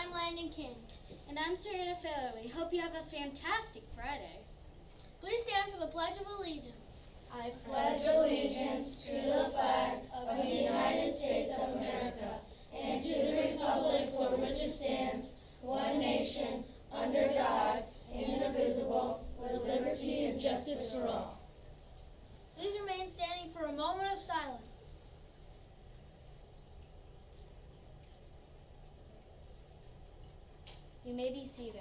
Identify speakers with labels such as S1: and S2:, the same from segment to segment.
S1: I'm Landon King.
S2: And I'm Serena Fairley. Hope you have a fantastic Friday.
S1: Please stand for the Pledge of Allegiance.
S3: I pledge allegiance to the flag of the United States of America and to the republic for which it stands, one nation, under God, indivisible, with liberty and justice for all.
S1: Please remain standing for a moment of silence.
S2: You may be seated.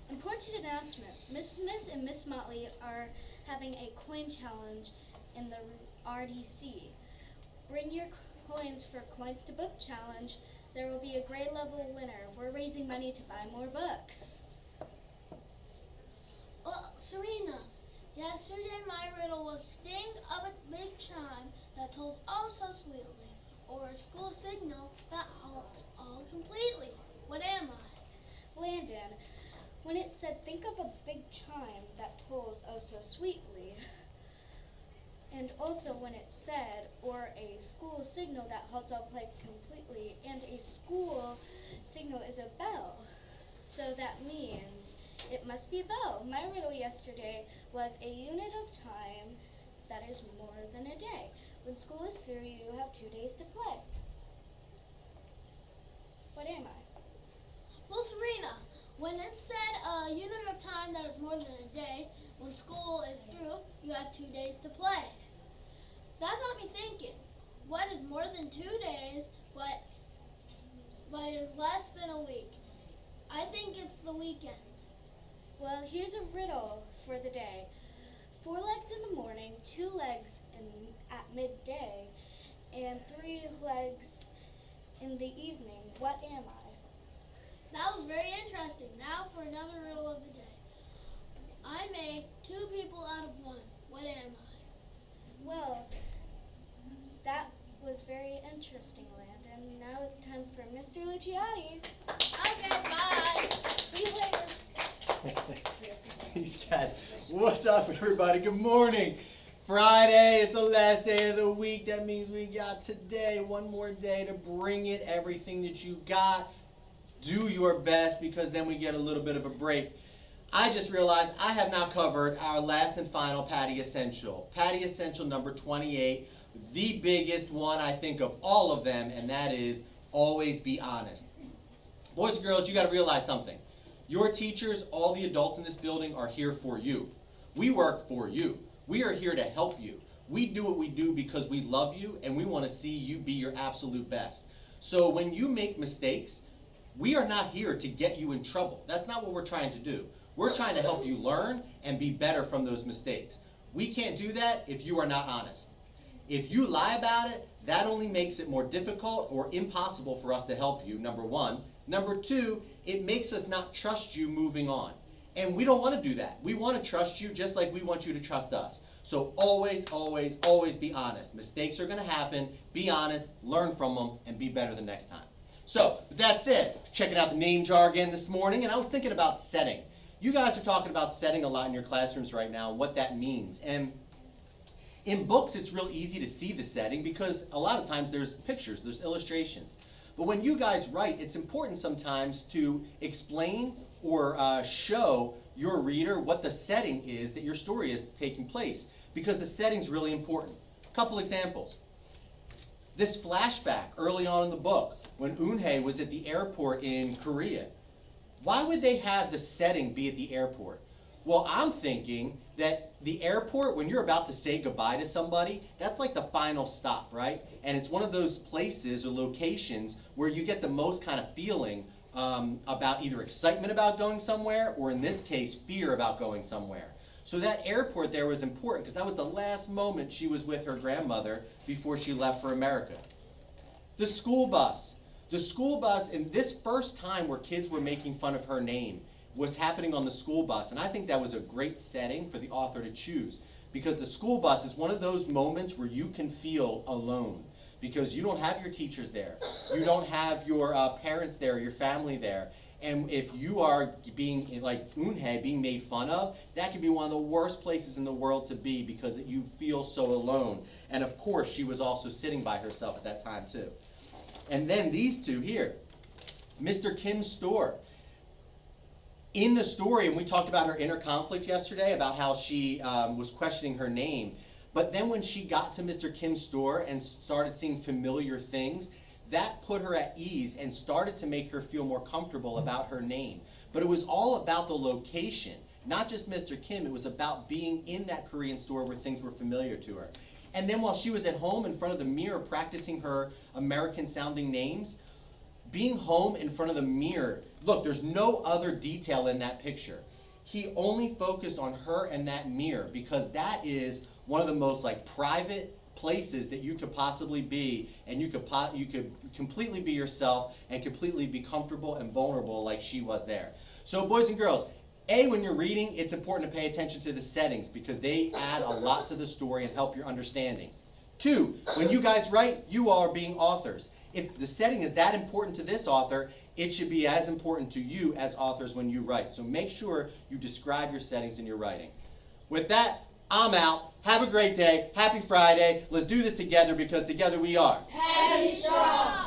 S2: Important announcement. Miss Smith and Miss Motley are having a coin challenge in the RDC. Bring your coins for Coins to Book Challenge. There will be a grade level winner. We're raising money to buy more books.
S1: Serena, yesterday my riddle was sting of a big chime that tolls oh so sweetly, or a school signal that halts all completely. What am I?
S2: Landon, when it said, think of a big chime that tolls oh so sweetly, and also when it said, or a school signal that halts all play completely, and a school signal is a bell, so that means it must be a bell. My riddle yesterday was a unit of time that is more than a day. When school is through, you have 2 days to play. What am I?
S1: Well, Serena, when it said a unit of time that is more than a day, when school is through, you have 2 days to play. That got me thinking, what is more than 2 days, but is less than a week? I think it's the weekend.
S2: Well, here's a riddle for the day. 4 legs in the morning, 2 legs at midday, and 3 legs in the evening. What am I?
S1: That was very interesting. Now for another riddle of the day. I make 2 people out of 1. What am I?
S2: Well, that was very interesting, Landon. Now it's time for Mr. Luciani.
S1: Okay, bye. See you later.
S4: These guys, what's up everybody? Good morning. Friday, it's the last day of the week. That means we got today, one more day to bring it, everything that you got. Do your best because then we get a little bit of a break. I just realized I have not covered our last and final Patty Essential. Patty Essential number 28, the biggest one I think of all of them, and that is always be honest. Boys and girls, you got to realize something. Your teachers, all the adults in this building are here for you. We work for you. We are here to help you. We do what we do because we love you and we want to see you be your absolute best. So when you make mistakes, we are not here to get you in trouble. That's not what we're trying to do. We're trying to help you learn and be better from those mistakes. We can't do that if you are not honest. If you lie about it, that only makes it more difficult or impossible for us to help you, number one. Number two, it makes us not trust you moving on. And we don't want to do that. We want to trust you just like we want you to trust us. So always, always, always be honest. Mistakes are going to happen. Be honest, learn from them, and be better the next time. So, with that said, checking out the name jar again this morning, and I was thinking about setting. You guys are talking about setting a lot in your classrooms right now, and what that means. And in books, it's real easy to see the setting because a lot of times there's pictures, there's illustrations. But when you guys write, it's important sometimes to explain or show your reader what the setting is that your story is taking place, because the setting's really important. A couple examples. This flashback early on in the book, when Eunhae was at the airport in Korea. Why would they have the setting be at the airport? Well, I'm thinking that the airport, when you're about to say goodbye to somebody, that's like the final stop, right? And it's one of those places or locations where you get the most kind of feeling about either excitement about going somewhere, or in this case, fear about going somewhere. So that airport there was important because that was the last moment she was with her grandmother before she left for America. The school bus. The school bus, in this first time where kids were making fun of her name, was happening on the school bus. And I think that was a great setting for the author to choose, because the school bus is one of those moments where you can feel alone because you don't have your teachers there. You don't have your parents there, your family there. And if you are being, like Eunhae, being made fun of, that can be one of the worst places in the world to be because you feel so alone. And of course, she was also sitting by herself at that time too. And then these two here. Mr. Kim's store. In the story, and we talked about her inner conflict yesterday, about how she was questioning her name, but then when she got to Mr. Kim's store and started seeing familiar things, that put her at ease and started to make her feel more comfortable about her name. But it was all about the location, not just Mr. Kim. It was about being in that Korean store where things were familiar to her. And then while she was at home in front of the mirror practicing her American sounding names, being home in front of the mirror, look, there's no other detail in that picture. He only focused on her and that mirror because that is one of the most like private places that you could possibly be, and you could completely be yourself and completely be comfortable and vulnerable like she was there. So boys and girls, when you're reading, it's important to pay attention to the settings because they add a lot to the story and help your understanding. 2, when you guys write, you are being authors. If the setting is that important to this author, it should be as important to you as authors when you write. So make sure you describe your settings in your writing. With that, I'm out. Have a great day. Happy Friday. Let's do this together because together we are
S3: Happy Strong.